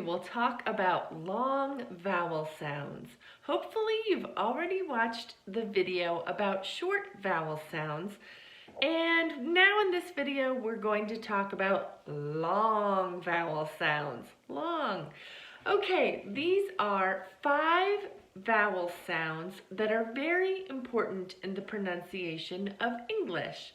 will talk about long vowel sounds. Hopefully you've already watched the video about short vowel sounds. And now in this video, we're going to talk about long vowel sounds. Long. Okay, these are 5 vowel sounds that are very important in the pronunciation of English.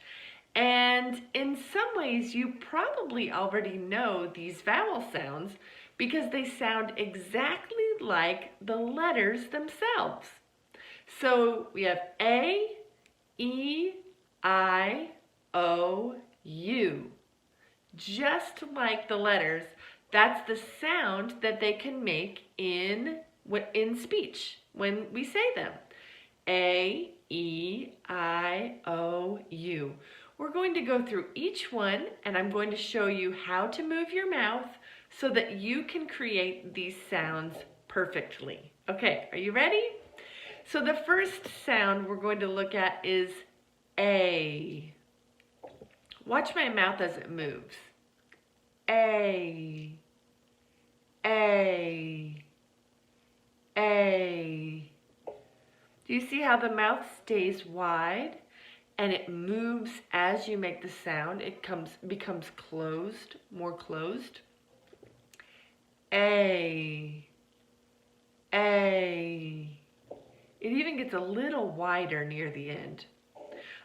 And in some ways, you probably already know these vowel sounds because they sound exactly like the letters themselves. So we have A, E, I, O, U. Just like the letters, that's the sound that they can make in speech when we say them. A, E, I, O, U. We're going to go through each one and I'm going to show you how to move your mouth so that you can create these sounds perfectly. Okay, are you ready? So the first sound we're going to look at is A. Watch my mouth as it moves. A, A, A. Do you see how the mouth stays wide and it moves as you make the sound? It becomes closed, more closed. A, A. It even gets a little wider near the end.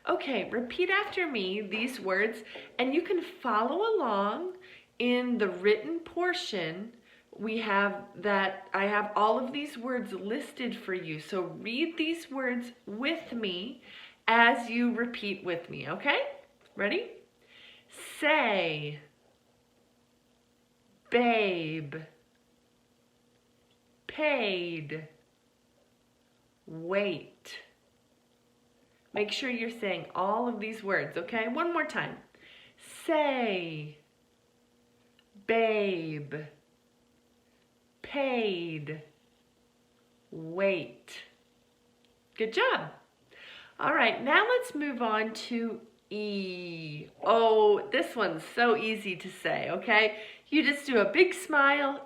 Okay, repeat after me these words and you can follow along in the written portion. I have all of these words listed for you. So read these words with me as you repeat with me, okay? Ready? Say, babe, paid, wait. Make sure you're saying all of these words, okay? One more time. Say, babe, paid, wait. Good job. All right, now let's move on to E. Oh, this one's so easy to say, okay? You just do a big smile,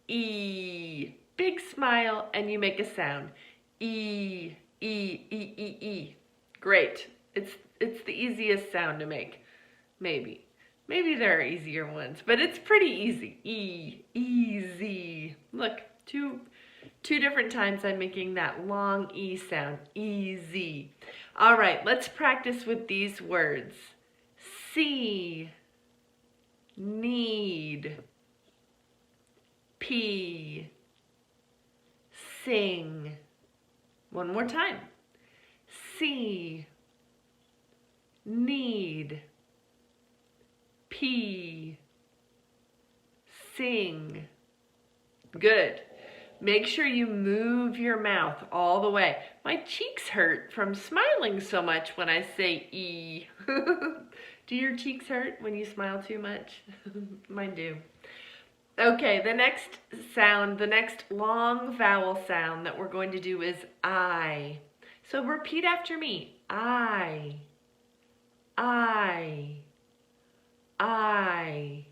E. Big smile, and you make a sound. E, E, E, E, E. Great. It's the easiest sound to make. Maybe. Maybe there are easier ones, but it's pretty easy. E, easy. Look, two different times I'm making that long E sound. Easy. All right, let's practice with these words. See, need, pee, sing. One more time. See, need, pee, sing. Good. Make sure you move your mouth all the way. My cheeks hurt from smiling so much when I say E. Do your cheeks hurt when you smile too much? Mine do. Okay, the next sound, the next long vowel sound that we're going to do is I. So repeat after me. I, I, I.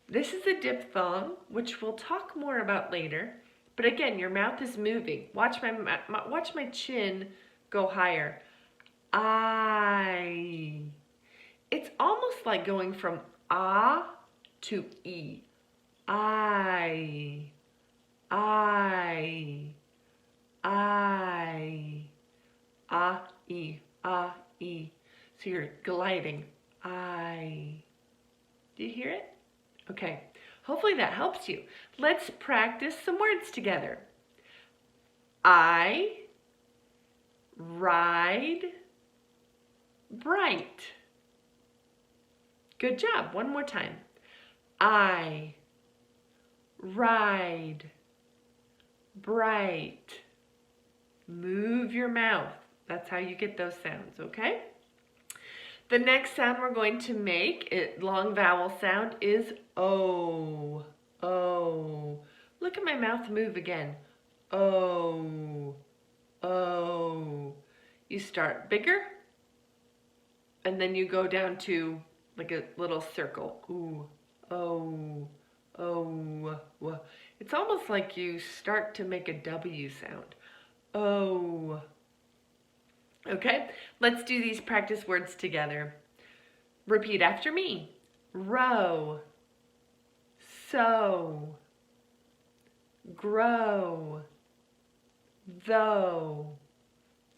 This is a diphthong, which we'll talk more about later. But again, your mouth is moving. Watch my chin go higher. I. It's almost like going from ah to E. I, I, E, E. So you're gliding. I. Do you hear it? Okay. Hopefully that helps you. Let's practice some words together. I ride bright. Good job. One more time. I ride bright. Move your mouth. That's how you get those sounds, okay? The next sound we're going to make, long vowel sound, is O. O. Look at my mouth move again. O. O. You start bigger, and then you go down to like a little circle. Ooh. O. Oh. It's almost like you start to make a W sound. Oh. Okay, let's do these practice words together. Repeat after me. Row, sow, grow, though.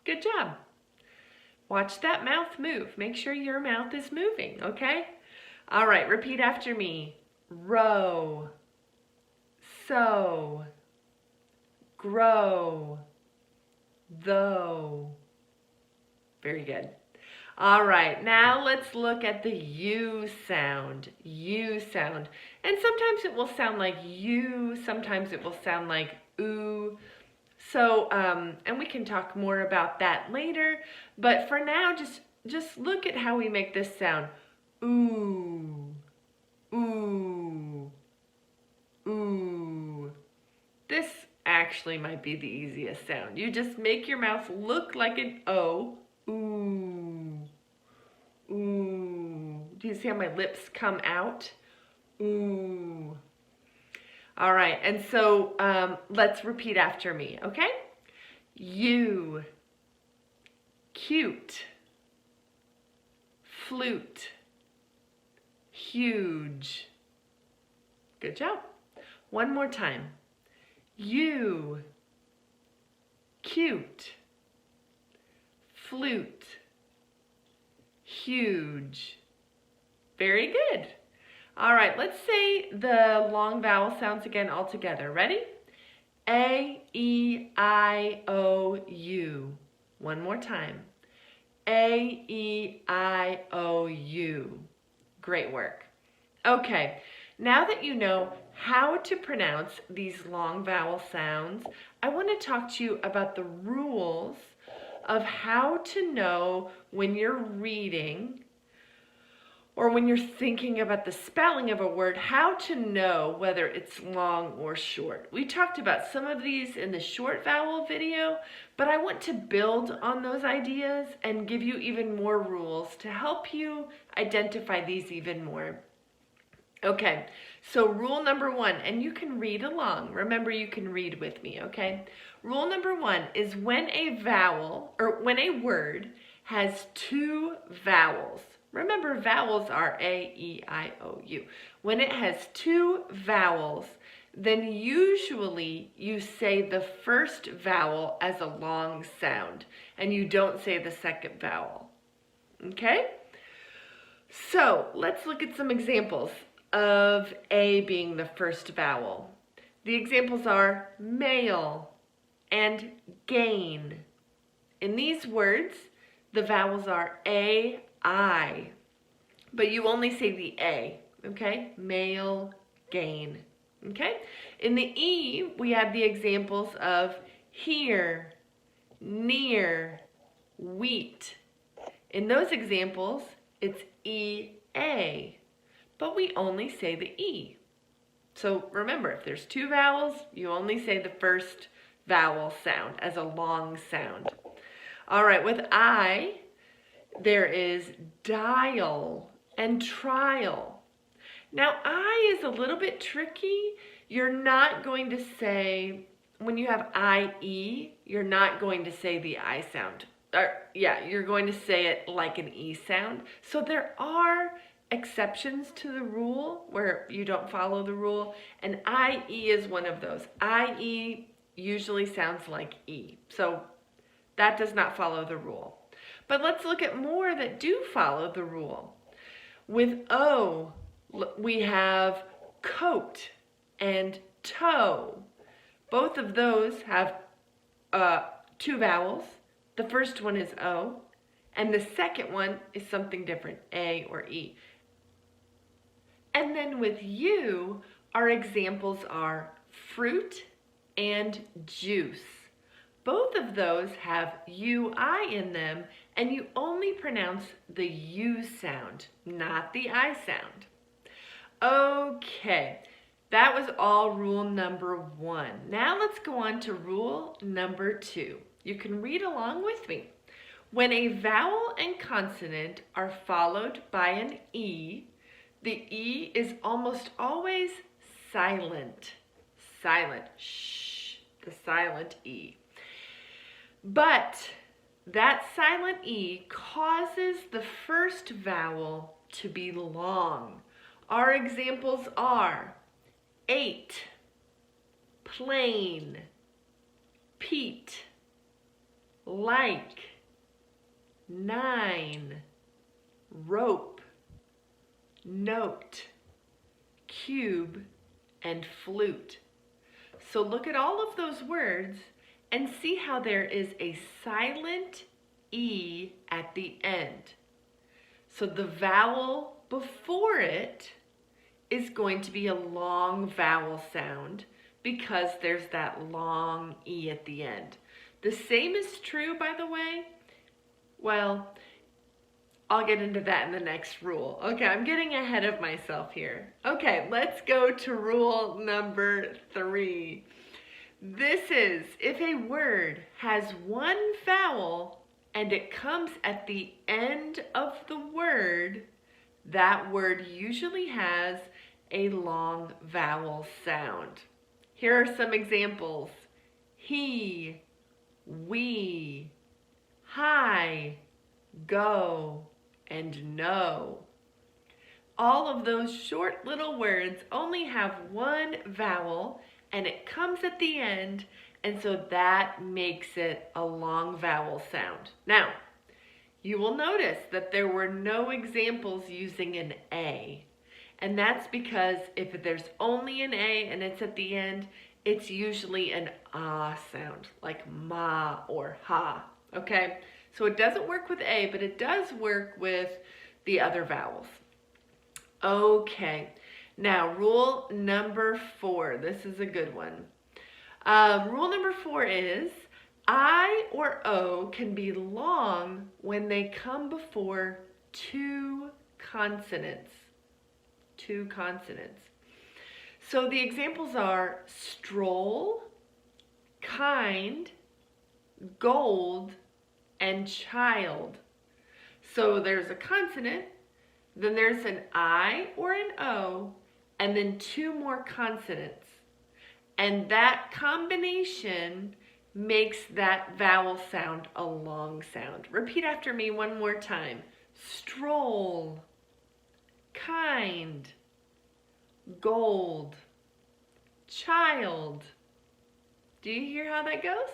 Good job. Watch that mouth move. Make sure your mouth is moving, okay? All right, repeat after me. Row, sow, grow, though. Very good. All right, now let's look at the U sound. U sound. And sometimes it will sound like you, sometimes it will sound like ooh. So, and we can talk more about that later, but for now, just look at how we make this sound. Ooh, ooh, ooh. This actually might be the easiest sound. You just make your mouth look like an O. Ooh, ooh. Do you see how my lips come out? Ooh. All right, and so let's repeat after me, okay? U, cute, flute, huge. Good job. One more time. U, cute, flute, huge. Very good. All right, let's say the long vowel sounds again all together. Ready? A, E, I, O, U. One more time. A, E, I, O, U. Great work. Okay, now that you know how to pronounce these long vowel sounds, I want to talk to you about the rules of how to know when you're reading or when you're thinking about the spelling of a word, how to know whether it's long or short. We talked about some of these in the short vowel video, but I want to build on those ideas and give you even more rules to help you identify these even more. Okay, so rule number one, and you can read along. Remember, you can read with me, okay? Rule number one is when a vowel, or when a word has two vowels. Remember, vowels are A, E, I, O, U. When it has two vowels, then usually you say the first vowel as a long sound, and you don't say the second vowel, okay? So let's look at some examples of A being the first vowel. The examples are male and gain. In these words, the vowels are A, I, but you only say the A, okay? Male, gain, okay? In the E, we have the examples of here, near, wheat. In those examples, it's E-A, but we only say the E. So remember, if there's two vowels, you only say the first vowel sound as a long sound. All right, with I, there is dial and trial. Now, I is a little bit tricky. You're not going to say, when you have I-E, you're not going to say the I sound. You're going to say it like an E sound. So there are exceptions to the rule where you don't follow the rule, and I-E is one of those. I-E usually sounds like E. So that does not follow the rule. But let's look at more that do follow the rule. With O, we have coat and toe. Both of those have two vowels. The first one is O, and the second one is something different, A or E. And then with U, our examples are fruit and juice. Both of those have U-I in them, and you only pronounce the U sound, not the I sound. Okay, that was all rule number one. Now let's go on to rule number two. You can read along with me. When a vowel and consonant are followed by an E, the E is almost always silent. Silent. Shh. The silent E. But that silent E causes the first vowel to be long. Our examples are 8, plain, Pete, like, 9, rope, note, cube, and flute. So look at all of those words and see how there is a silent E at the end. So the vowel before it is going to be a long vowel sound because there's that long E at the end. The same is true, by the way. Well, I'll get into that in the next rule. Okay, I'm getting ahead of myself here. Okay, let's go to rule number 3. This is if a word has one vowel and it comes at the end of the word, that word usually has a long vowel sound. Here are some examples. He, we, hi, go, and no. All of those short little words only have one vowel and it comes at the end, and so that makes it a long vowel sound. Now, you will notice that there were no examples using an A. And that's because if there's only an A and it's at the end, it's usually an ah sound, like ma or ha, okay? So it doesn't work with A, but it does work with the other vowels. Okay, now rule number 4. This is a good one. Rule number 4 is I or O can be long when they come before two consonants. Two consonants. So the examples are stroll, kind, gold, and child. So there's a consonant, then there's an I or an O, and then two more consonants. And that combination makes that vowel sound a long sound. Repeat after me one more time. Stroll, kind, gold, child. Do you hear how that goes?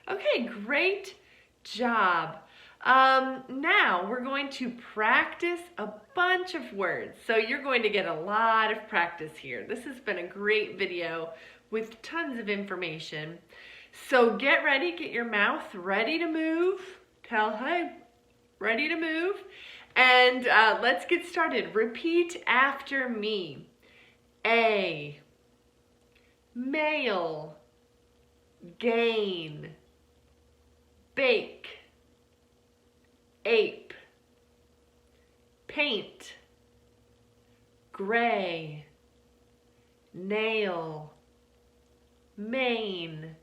Okay, great job. Now we're going to practice a bunch of words. So you're going to get a lot of practice here. This has been a great video with tons of information. So get ready, get your mouth ready to move. Tell, hey, ready to move. And let's get started. Repeat after me. A, mail, gain, bake, ape, paint, gray, nail, main,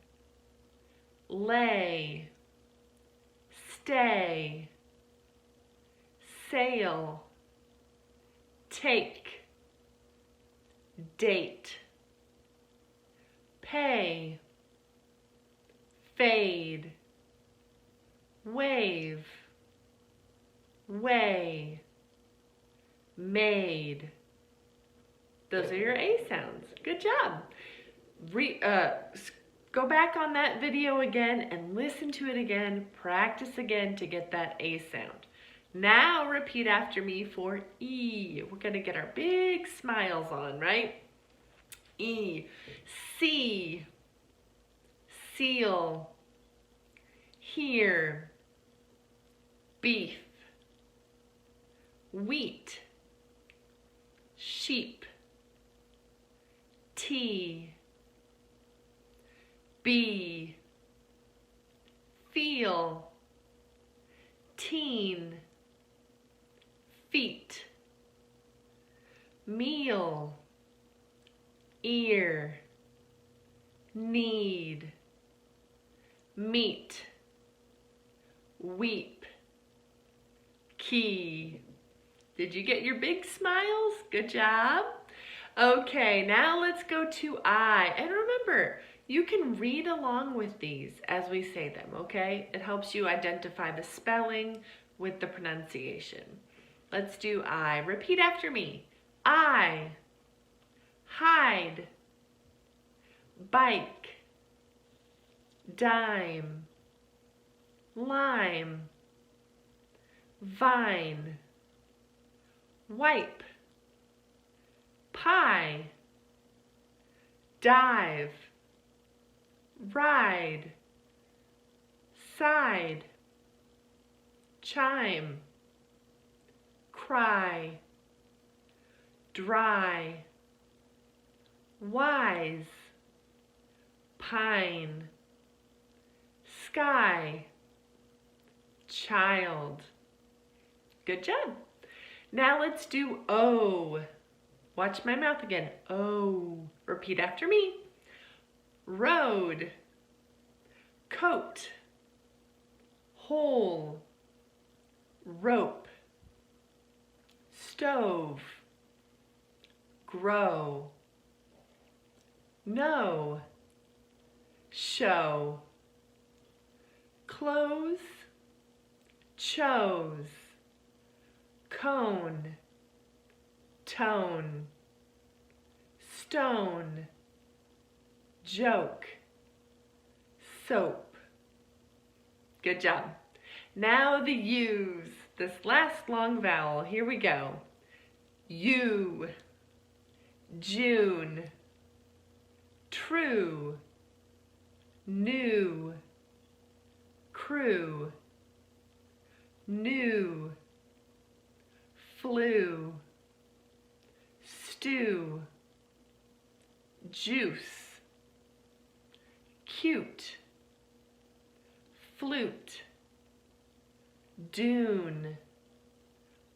lay, stay, sail, take, date, pay, fade, wave, way, made. Those are your A sounds. Good job. Go back on that video again and listen to it again. Practice again to get that A sound. Now repeat after me for E. We're going to get our big smiles on, right? E. See, seal, hear, beef, wheat, sheep, tea, bee, feel, teen, feet, meal, ear, need, meet, weep, key. Did you get your big smiles? Good job. Okay, now let's go to I. And remember, you can read along with these as we say them, okay? It helps you identify the spelling with the pronunciation. Let's do I. Repeat after me. I, hide, bike, dime, lime, vine, wipe, pie, dive, ride, side, chime, cry, dry, wise, pine, sky, child. Good job. Now let's do O. Watch my mouth again. O. Repeat after me. Road, coat, hole, rope, stove, grow, know, show, close, chose, cone, tone, stone, joke, soap. Good job. Now the U's, this last long vowel. Here we go. U, June, true, new, crew, new, flu, stew, juice, cute, flute, dune,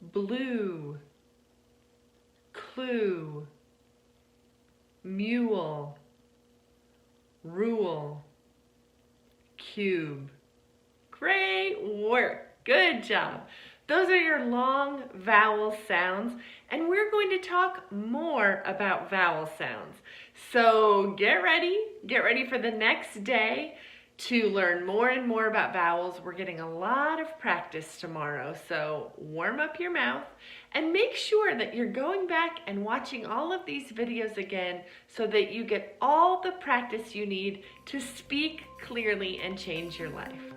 blue, clue, mule, rule, cube. Great work. Good job. Those are your long vowel sounds, and we're going to talk more about vowel sounds. So get ready for the next day to learn more and more about vowels. We're getting a lot of practice tomorrow, so warm up your mouth and make sure that you're going back and watching all of these videos again so that you get all the practice you need to speak clearly and change your life.